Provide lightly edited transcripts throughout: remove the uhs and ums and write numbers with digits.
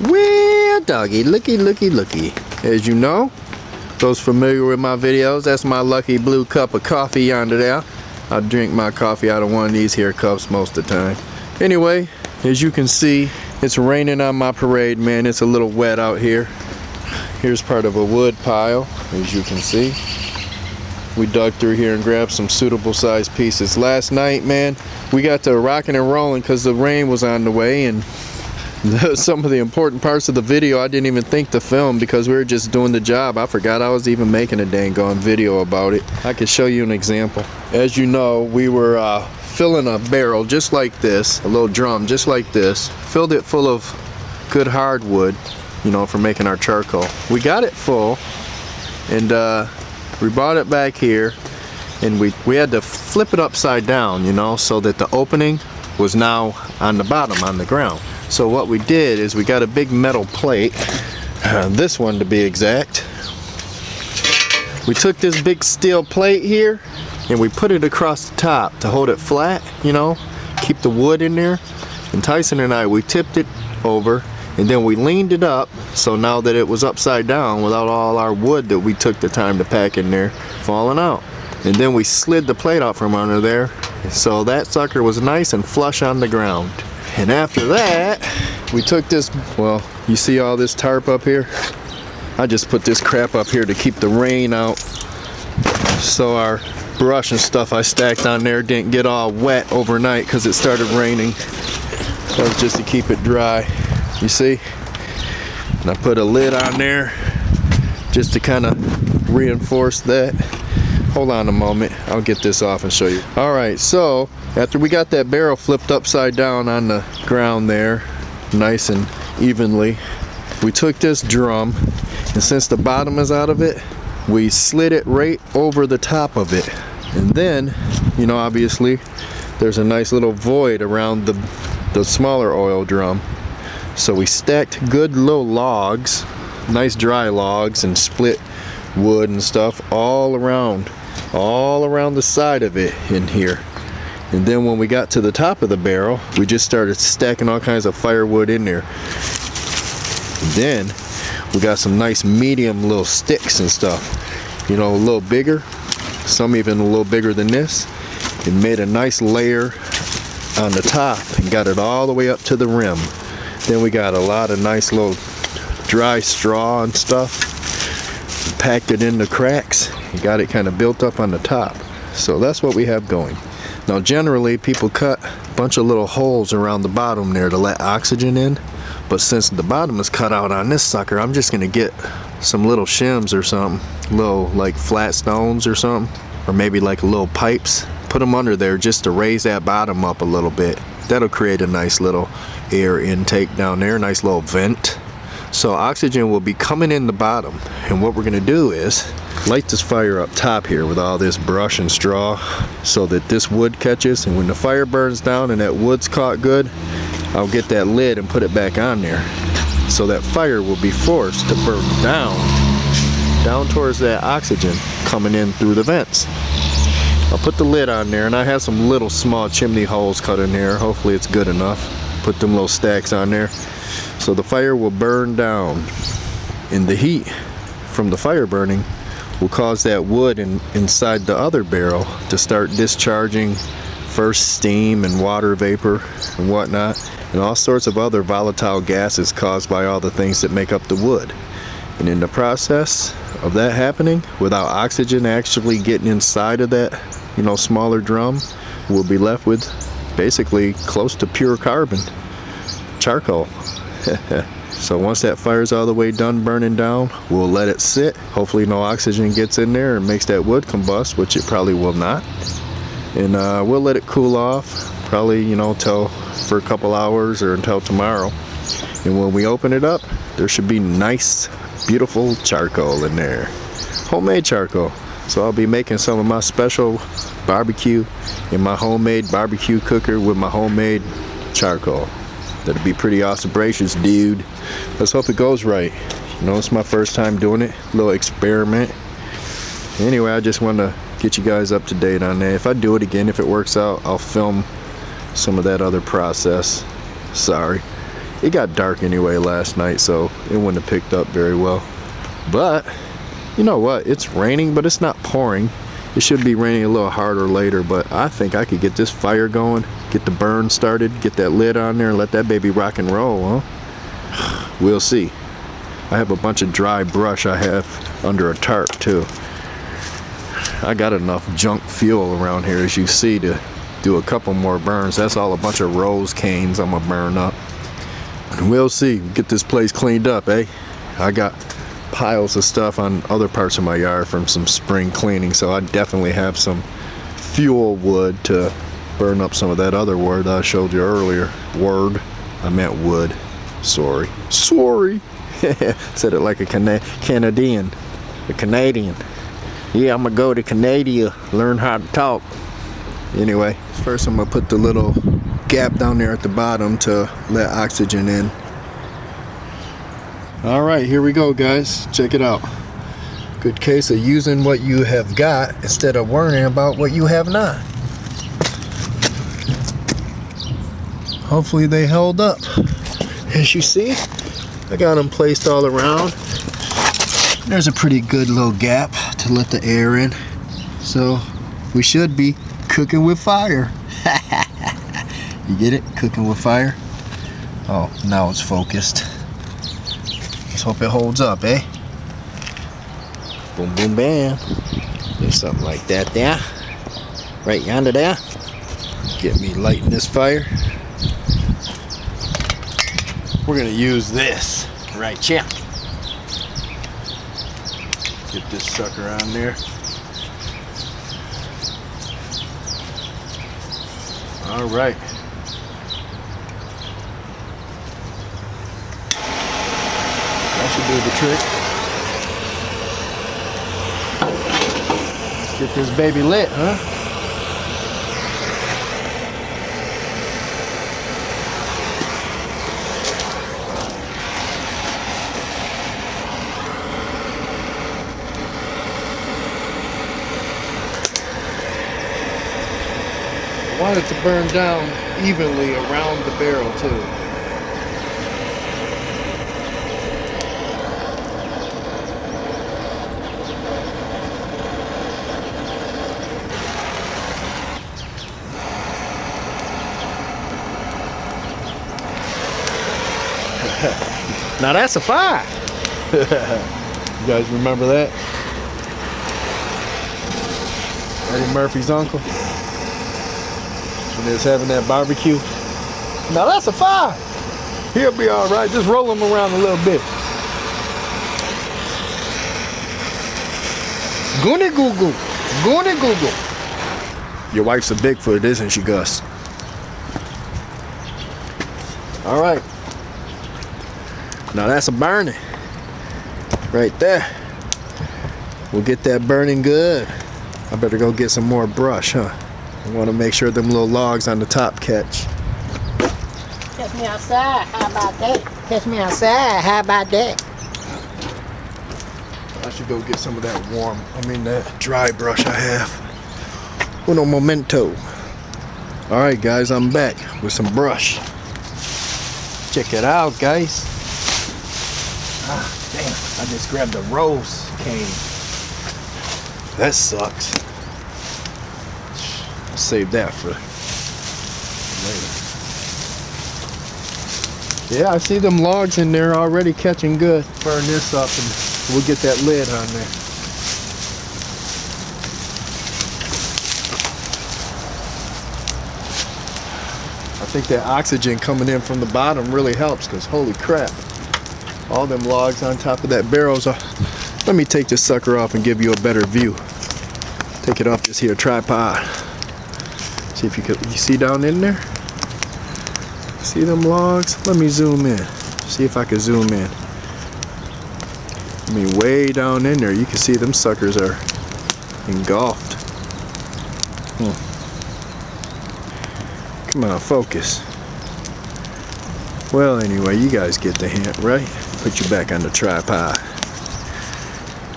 Well, doggy, looky. As you know, those familiar with my videos, that's my lucky blue cup of coffee yonder there. I drink my coffee out of one of these here cups most of the time. Anyway, as you can see, it's raining on my parade, man. It's a little wet out here. Here's part of a wood pile, as you can see. We dug through here and grabbed some suitable sized pieces. Last night, man, we got to rocking and rolling because the rain was on the way, and some of the important parts of the video I didn't even think to film because we were just doing the job. I forgot I was even making a dang on video about it. I could show you an example. As you know, we were filling a barrel just like this, a little drum just like this, filled it full of good hardwood, you know, for making our charcoal. We got it full, and we brought it back here, and we had to flip it upside down, you know, so that the opening was now on the bottom, on the ground. So what we did is we got a big metal plate, this one to be exact. We took this big steel plate here and we put it across the top to hold it flat, you know, keep the wood in there. And Tyson and I, we tipped it over and then we leaned it up, so now that it was upside down without all our wood that we took the time to pack in there falling out. And then we slid the plate out from under there, so that sucker was nice and flush on the ground. And after that, we took this, well, you see all this tarp up here? I just put this crap up here to keep the rain out, so our brush and stuff I stacked on there didn't get all wet overnight because it started raining. That was just to keep it dry, you see? And I put a lid on there just to kind of reinforce that. Hold on a moment, I'll get this off and show you. Alright, so after we got that barrel flipped upside down on the ground there, nice and evenly, we took this drum, and since the bottom is out of it, we slid it right over the top of it. And then, you know, obviously, there's a nice little void around the smaller oil drum. So we stacked good little logs, nice dry logs, and split wood and stuff all around the side of it in here. And then when we got to the top of the barrel, we just started stacking all kinds of firewood in there. And then we got some nice medium little sticks and stuff, you know, a little bigger, some even a little bigger than this, and made a nice layer on the top and got it all the way up to the rim. Then we got a lot of nice little dry straw and stuff, packed it in the cracks, and got it kind of built up on the top. So that's what we have going. Now generally people cut a bunch of little holes around the bottom there to let oxygen in, but since the bottom is cut out on this sucker, I'm just gonna get some little shims or something, little like flat stones or something, or maybe like little pipes, put them under there just to raise that bottom up a little bit. That'll create a nice little air intake down there, nice little vent. So oxygen will be coming in the bottom, and what we're gonna do is light this fire up top here with all this brush and straw so that this wood catches, and when the fire burns down and that wood's caught good, I'll get that lid and put it back on there, so that fire will be forced to burn down towards that oxygen coming in through the vents. I'll put the lid on there, and I have some little small chimney holes cut in there. Hopefully it's good enough. Put them little stacks on there so the fire will burn down, and the heat from the fire burning will cause that wood inside the other barrel to start discharging first steam and water vapor and whatnot, and all sorts of other volatile gases caused by all the things that make up the wood. And in the process of that happening, without oxygen actually getting inside of that, you know, smaller drum, we'll be left with basically close to pure carbon, charcoal. So once that fire's all the way done burning down, we'll let it sit. Hopefully no oxygen gets in there and makes that wood combust, which it probably will not. And we'll let it cool off, probably, you know, for a couple hours or until tomorrow. And when we open it up, there should be nice, beautiful charcoal in there. Homemade charcoal. So I'll be making some of my special barbecue in my homemade barbecue cooker with my homemade charcoal. That'd be pretty awesomebracious, dude. Let's hope it goes right. You know, it's my first time doing it, a little experiment. Anyway, I just want to get you guys up to date on that. If I do it again, if it works out, I'll film some of that other process. Sorry. It got dark anyway last night, so it wouldn't have picked up very well. But you know what? It's raining, but it's not pouring. It should be raining a little harder later, but I think I could get this fire going, get the burn started, get that lid on there, and let that baby rock and roll, huh? We'll see. I have a bunch of dry brush I have under a tarp too. I got enough junk fuel around here, as you see, to do a couple more burns. That's all a bunch of rose canes I'm gonna burn up. We'll see. Get this place cleaned up, eh? I got piles of stuff on other parts of my yard from some spring cleaning, so I definitely have some fuel wood to burn up some of that other wood I showed you earlier. I meant wood. Sorry. Said it like a Canadian. A Canadian. Yeah, I'm gonna go to Canada, learn how to talk. Anyway, first I'm gonna put the little gap down there at the bottom to let oxygen in. All right, here we go, guys. Check it out. Good case of using what you have got instead of worrying about what you have not. Hopefully they held up. As you see, I got them placed all around. There's a pretty good little gap to let the air in. So we should be cooking with fire. You get it? Cooking with fire. Oh, now it's focused. Let's hope it holds up, eh? Boom, boom, bam. There's something like that there. Right yonder there. Get me lighting this fire. We're gonna use this right here. Get this sucker on there. All right. That should do the trick. Let's get this baby lit, huh? I want it to burn down evenly around the barrel too. Now that's a fire. You guys remember that? Eddie Murphy's uncle, when they was having that barbecue. Now that's a fire. He'll be all right. Just roll him around a little bit. Goony goo goo. Goony goo goo. Your wife's a Bigfoot, isn't she, Gus? All right. Now that's a burning. Right there. We'll get that burning good. I better go get some more brush, huh? I want to make sure them little logs on the top catch. Catch me outside, how about that? Catch me outside, how about that? I should go get some of that dry brush I have. Uno momento. Alright guys, I'm back with some brush. Check it out, guys. Ah, damn, I just grabbed a rose cane. That sucks. I'll save that for later. Yeah, I see them logs in there already catching good. Burn this up and we'll get that lid on there. I think that oxygen coming in from the bottom really helps, because holy crap, all them logs on top of that barrels are. Let me take this sucker off and give you a better view. Take it off this here tripod. See if you see down in there? See them logs? Let me zoom in. See if I can zoom in. I mean, way down in there, you can see them suckers are engulfed. Come on, focus. Well, anyway, you guys get the hint, right? Put you back on the tripod.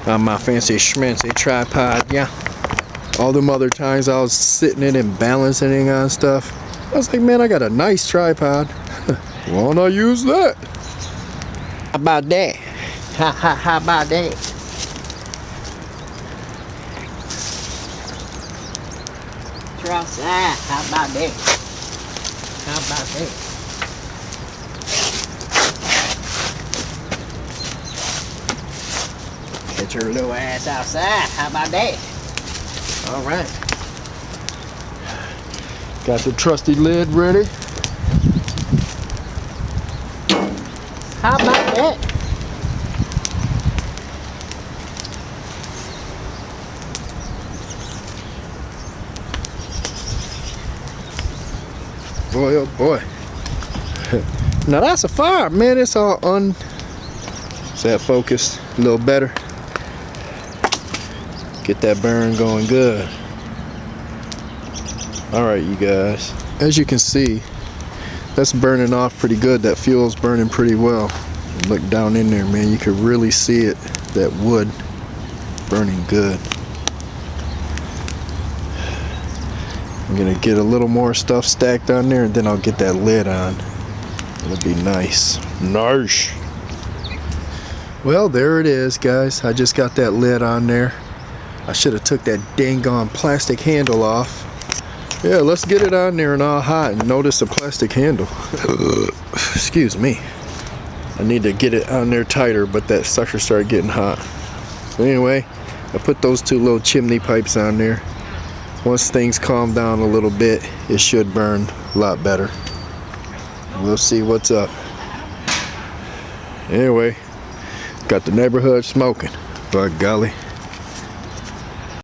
On my fancy schmancy tripod, yeah. All them other times I was sitting it and balancing it on stuff, I was like, man, I got a nice tripod. Why not use that? How about that? How about that? Try outside. How about that? How about that? Get your little ass outside. How about that? All right. Got the trusty lid ready. How about that? Boy, oh boy. Now that's a fire, man. It's all Is that focused a little better? Get that burn going good. Alright, you guys. As you can see, that's burning off pretty good. That fuel's burning pretty well. Look down in there, man. You could really see it. That wood burning good. I'm gonna get a little more stuff stacked on there and then I'll get that lid on. It'll be nice. Nice. Well, there it is, guys. I just got that lid on there. I should have took that dang on plastic handle off. Yeah, let's get it on there and all hot and notice the plastic handle. Excuse me. I need to get it on there tighter, but that sucker started getting hot. So anyway, I put those two little chimney pipes on there. Once things calm down a little bit, it should burn a lot better. We'll see what's up. Anyway, got the neighborhood smoking. By golly.